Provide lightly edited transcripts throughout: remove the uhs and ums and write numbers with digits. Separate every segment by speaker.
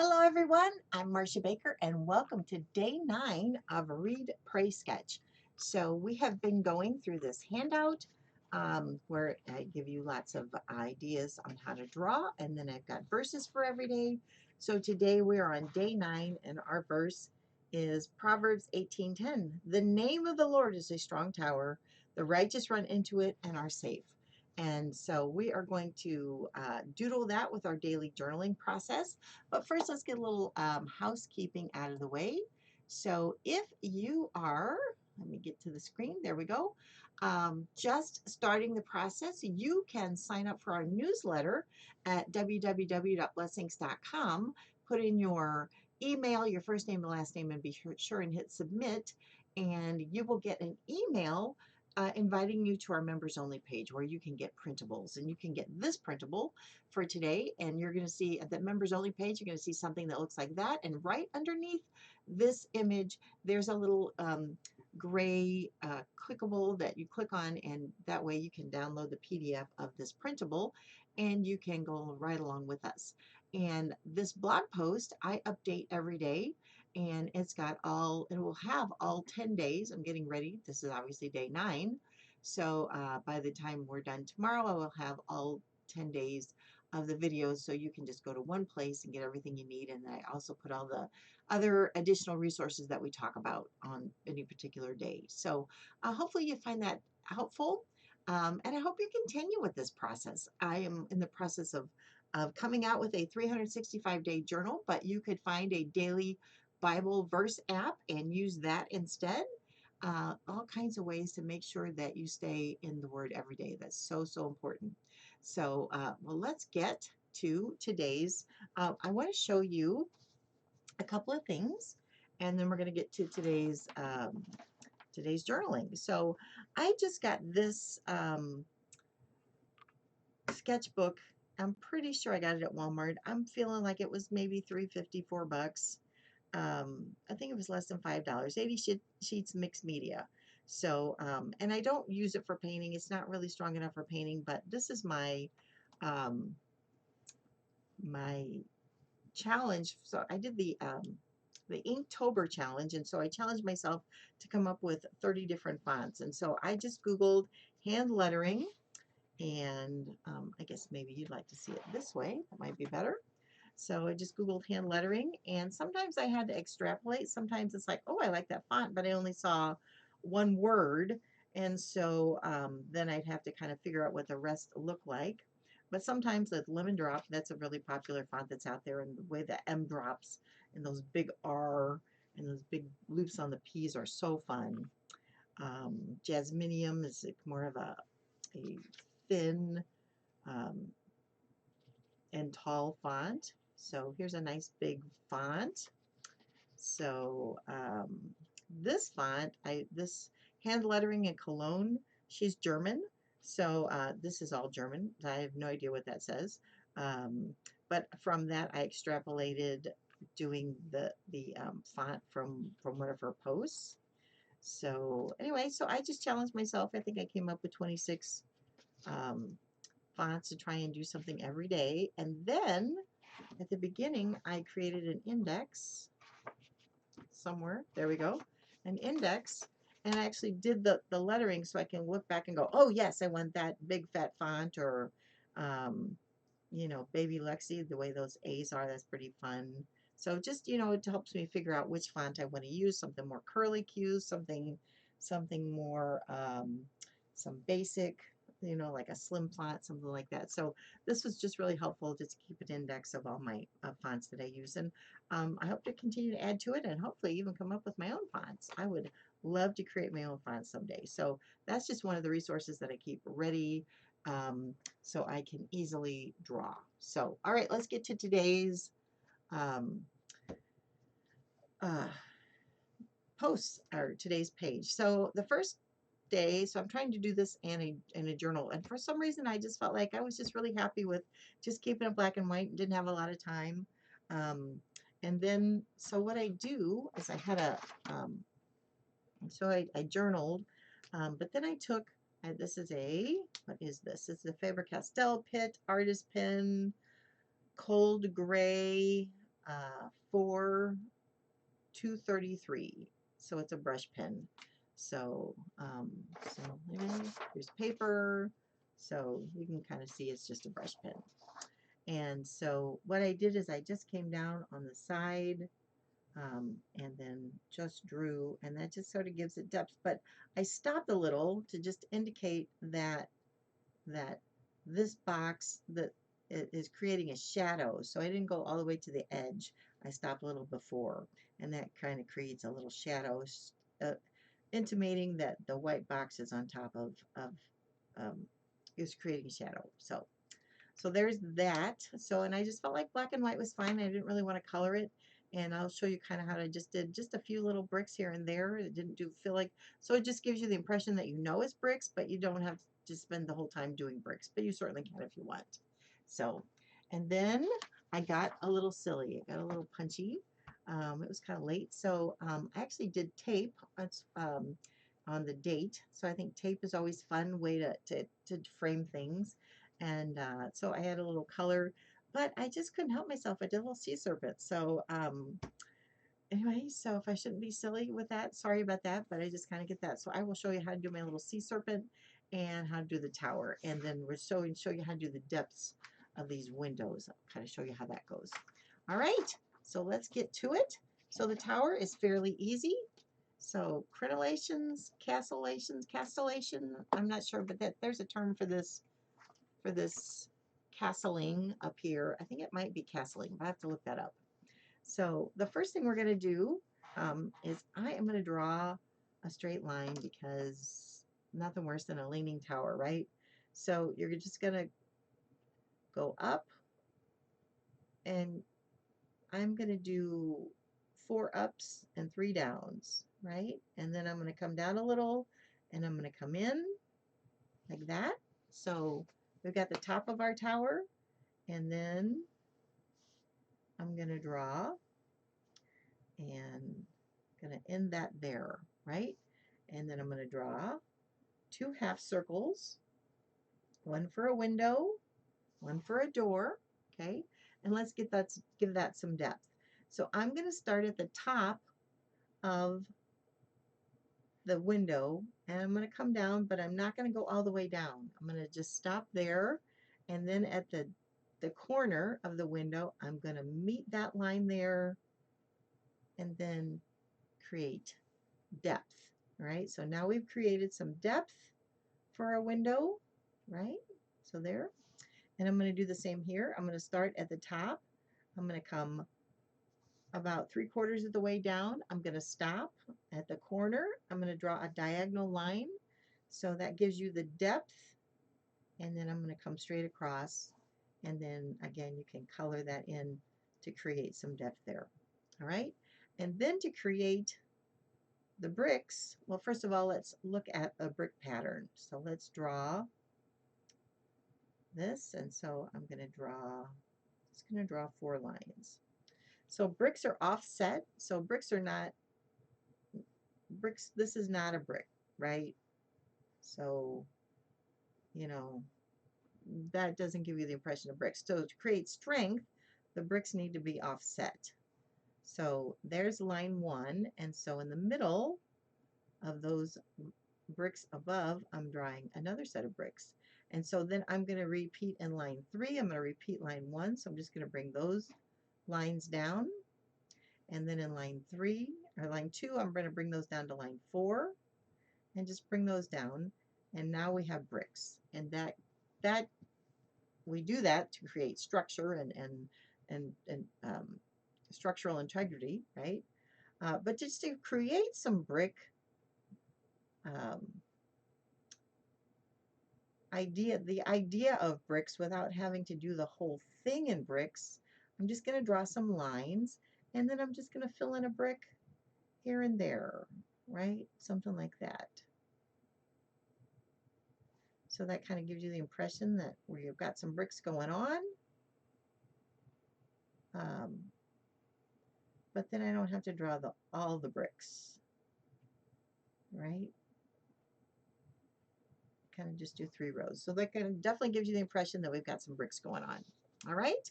Speaker 1: Hello, everyone. I'm Marcia Baker, and welcome to day 9 of Read, Pray, Sketch. So, we have been going through this handout where I give you lots of ideas on how to draw, and then I've got verses for every day. So, today we are on day 9, and our verse is Proverbs 18:10. The name of the Lord is a strong tower, the righteous run into it and are safe. And so we are going to doodle that with our daily journaling process. But first, let's get a little housekeeping out of the way. So if you are, let me get to the screen, there we go, just starting the process, you can sign up for our newsletter at www.blessings.com. Put in your email, your first name and last name, and be sure and hit submit. And you will get an email inviting you to our members only page where you can get printables, and you can get this printable for today, and you're going to see at the members only page, you're going to see something that looks like that, and right underneath this image there's a little gray clickable that you click on, and that way you can download the PDF of this printable and you can go right along with us. And this blog post I update every day, and it will have all 10 days. I'm getting ready. This is obviously day 9. So by the time we're done tomorrow, I will have all 10 days of the videos, so you can just go to one place and get everything you need. And I also put all the other additional resources that we talk about on any particular day. So hopefully you find that helpful. And I hope you continue with this process. I am in the process of coming out with a 365-day journal, but you could find a daily Bible verse app and use that instead. All kinds of ways to make sure that you stay in the Word every day. That's so, so important. So, well, let's get to today's. I want to show you a couple of things, and then we're going to get to today's journaling. So, I just got this sketchbook. I'm pretty sure I got it at Walmart. I'm feeling like it was maybe $3.50, $4. I think it was less than $5. 80 sheets mixed media. So, and I don't use it for painting. It's not really strong enough for painting, but this is um, my challenge. So I did the Inktober challenge, and so I challenged myself to come up with 30 different fonts. And so I just Googled hand lettering, and I guess maybe you'd like to see it this way. That might be better. So I just Googled hand lettering, and sometimes I had to extrapolate. Sometimes it's like, oh, I like that font, but I only saw one word. And so then I'd have to kind of figure out what the rest look like. But sometimes with Lemon Drop, that's a really popular font that's out there, and the way the M drops and those big R and those big loops on the P's are so fun. Jasminium is like more of a thin um, and tall font. So here's a nice big font. So this font, this hand lettering in Cologne, she's German. So this is all German. I have no idea what that says. But from that, I extrapolated doing the font from one of her posts. So anyway, so I just challenged myself. I think I came up with 26 um, fonts to try and do something every day. And then at the beginning, I created an index somewhere. There we go. An index. And I actually did the lettering so I can look back and go, oh, yes, I want that big fat font, or, um, Baby Lexi, the way those A's are, that's pretty fun. So just, it helps me figure out which font I want to use, something more curly cues, something more, some basic, like a slim font, something like that. So this was just really helpful just to keep an index of all my fonts that I use. And I hope to continue to add to it, and hopefully even come up with my own fonts. I would love to create my own fonts someday. So that's just one of the resources that I keep ready, so I can easily draw. So, all right, let's get to today's um, uh, posts, or today's page. So the first day, so I'm trying to do this in a journal, and for some reason I just felt like I was just really happy with just keeping it black and white and didn't have a lot of time. And then, so what I do is I had I journaled, but then I took, this is what is this? It's the Faber-Castell Pitt Artist Pen, cold gray, 4233. So it's a brush pen. So, so here's paper. So you can kind of see it's just a brush pen. And so what I did is I just came down on the side and then just drew, and that just sort of gives it depth. But I stopped a little to just indicate that this box that is creating a shadow. So I didn't go all the way to the edge. I stopped a little before, and that kind of creates a little shadow, uh, intimating that the white box is on top of um, is creating a shadow. So there's that. So, and I just felt like black and white was fine. I didn't really want to color it. And I'll show you kind of how I just did just a few little bricks here and there. It didn't feel like, so it just gives you the impression that you know it's bricks, but you don't have to spend the whole time doing bricks, but you certainly can if you want. So, and then I got a little silly. I got a little punchy. It was kind of late. So I actually did tape on the date. So I think tape is always a fun way to frame things. And so I had a little color, but I just couldn't help myself. I did a little sea serpent. So anyway, so if I shouldn't be silly with that, sorry about that, but I just kind of get that. So I will show you how to do my little sea serpent and how to do the tower. And then we're show you how to do the depths of these windows. I'll kind of show you how that goes. All right, so let's get to it. So the tower is fairly easy. So crenellations, castellation, I'm not sure, but there's a term for this castling up here. I think it might be castling, but I have to look that up. So the first thing we're going to do is I am going to draw a straight line because nothing worse than a leaning tower, right? So you're just going to go up, and I'm going to do 4 ups and 3 downs, right? And then I'm going to come down a little, and I'm going to come in like that. So we've got the top of our tower, and then I'm going to draw and going to end that there, right? And then I'm going to draw 2 half circles, one for a window, one for a door, okay? And let's give that some depth. So I'm going to start at the top of the window, and I'm going to come down, but I'm not going to go all the way down. I'm going to just stop there, and then at the corner of the window, I'm going to meet that line there and then create depth, right? So now we've created some depth for a window, right? So there. And I'm going to do the same here. I'm going to start at the top. I'm going to come about 3/4 of the way down. I'm going to stop at the corner. I'm going to draw a diagonal line. So that gives you the depth. And then I'm going to come straight across. And then again, you can color that in to create some depth there. All right. And then to create the bricks, well, first of all, let's look at a brick pattern. So let's draw this, and so I'm going to draw 4 lines. So bricks are offset. So bricks are not bricks. This is not a brick, right? So, you know, that doesn't give you the impression of bricks. So to create strength, the bricks need to be offset. So there's line 1, and so in the middle of those bricks above, I'm drawing another set of bricks. And so then I'm going to repeat in line 3. I'm going to repeat line 1. So I'm just going to bring those lines down. And then in line 3 or line 2, I'm going to bring those down to line 4 and just bring those down. And now we have bricks. And that we do that to create structure and structural integrity, right? But just to create some brick um, the idea of bricks without having to do the whole thing in bricks, I'm just going to draw some lines, and then I'm just going to fill in a brick here and there, right? Something like that. So that kind of gives you the impression that we've got some bricks going on. But then I don't have to draw all the bricks, right? Kind of just do 3 rows. So that kind of definitely gives you the impression that we've got some bricks going on. All right.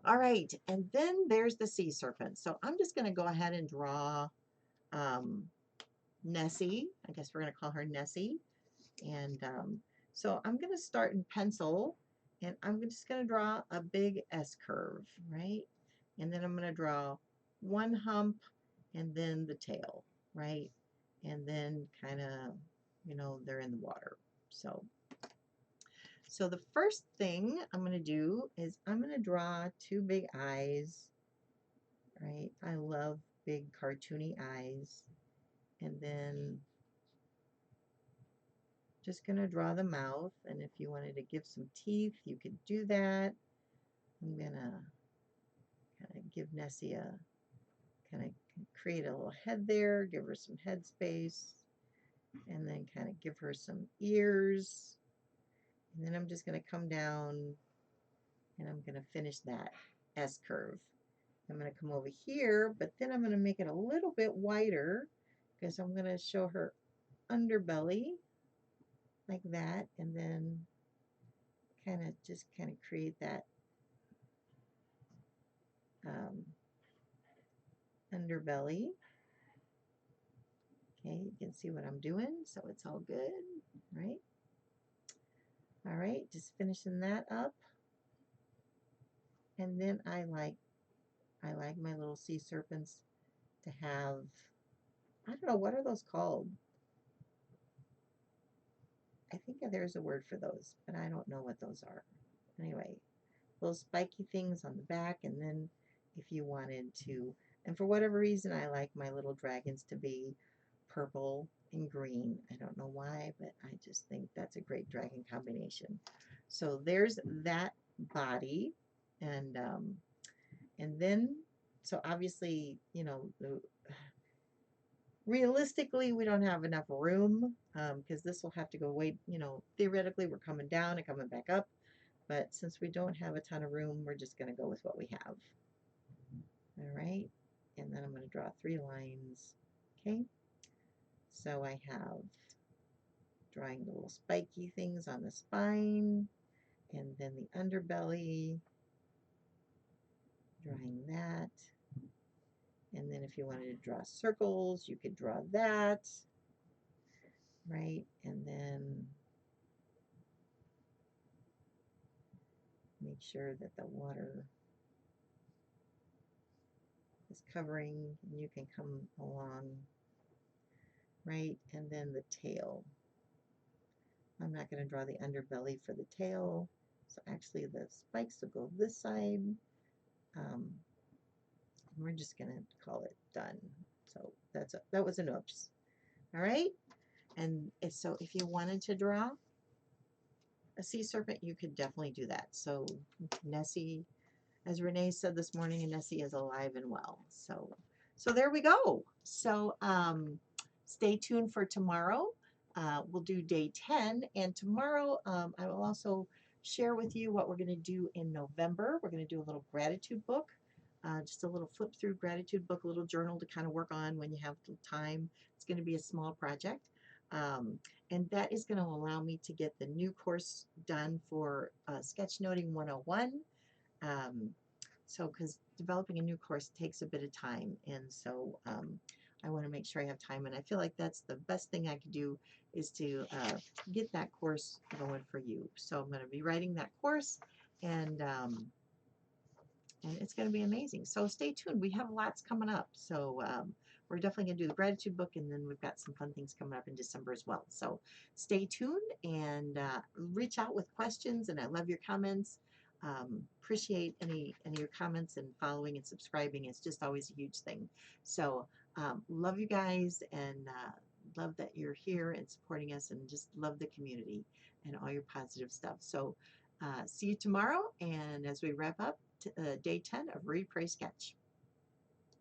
Speaker 1: All right, and then there's the sea serpent. So I'm just going to go ahead and draw um, Nessie. I guess we're going to call her Nessie. And so I'm going to start in pencil, and I'm just going to draw a big S curve, right? And then I'm going to draw one hump and then the tail, right? And then kind of, they're in the water. So the first thing I'm going to do is I'm going to draw two big eyes, right? I love big cartoony eyes. And then just going to draw the mouth, and if you wanted to give some teeth, you could do that. I'm going to kind of give Nessie a, kind of create a little head there, give her some head space, and then kind of give her some ears. And then I'm just going to come down and I'm going to finish that S curve. I'm going to come over here, but then I'm going to make it a little bit wider because I'm going to show her underbelly like that, and then kind of create that um, underbelly. Okay, you can see what I'm doing, so it's all good, right? All right, just finishing that up. And then I like my little sea serpents to have, I don't know, what are those called? I think there's a word for those, but I don't know what those are. Anyway, little spiky things on the back, and then if you wanted to, and for whatever reason, I like my little dragons to be purple and green. I don't know why, but I just think that's a great dragon combination. So there's that body, and then, so obviously, realistically, we don't have enough room because this will have to go way, theoretically, we're coming down and coming back up. But since we don't have a ton of room, we're just going to go with what we have. All right. And then I'm going to draw 3 lines. Okay. So I have drawing the little spiky things on the spine, and then the underbelly, drawing that. And then if you wanted to draw circles, you could draw that, right? And then make sure that the water is covering, and you can come along, right? And then the tail. I'm not going to draw the underbelly for the tail, so actually the spikes will go this side. We're just going to call it done. So that was an oops. All right, and so if you wanted to draw a sea serpent, you could definitely do that. So Nessie, as Renee said this morning, and Nessie is alive and well. So there we go. So stay tuned for tomorrow. We'll do day 10, and tomorrow I will also share with you what we're going to do in November. We're going to do a little gratitude book, just a little flip through gratitude book, a little journal to kind of work on when you have time. It's going to be a small project. Um, and that is going to allow me to get the new course done for Sketchnoting 101. So, because developing a new course takes a bit of time, and so I want to make sure I have time, and I feel like that's the best thing I could do is to get that course going for you. So I'm going to be writing that course, and it's going to be amazing. So stay tuned. We have lots coming up. So we're definitely going to do the gratitude book, and then we've got some fun things coming up in December as well. So stay tuned and reach out with questions. And I love your comments. Appreciate any of your comments, and following and subscribing. It's just always a huge thing. So love you guys, and love that you're here and supporting us, and just love the community and all your positive stuff. So see you tomorrow, and as we wrap up day 10 of Read, Pray, Sketch.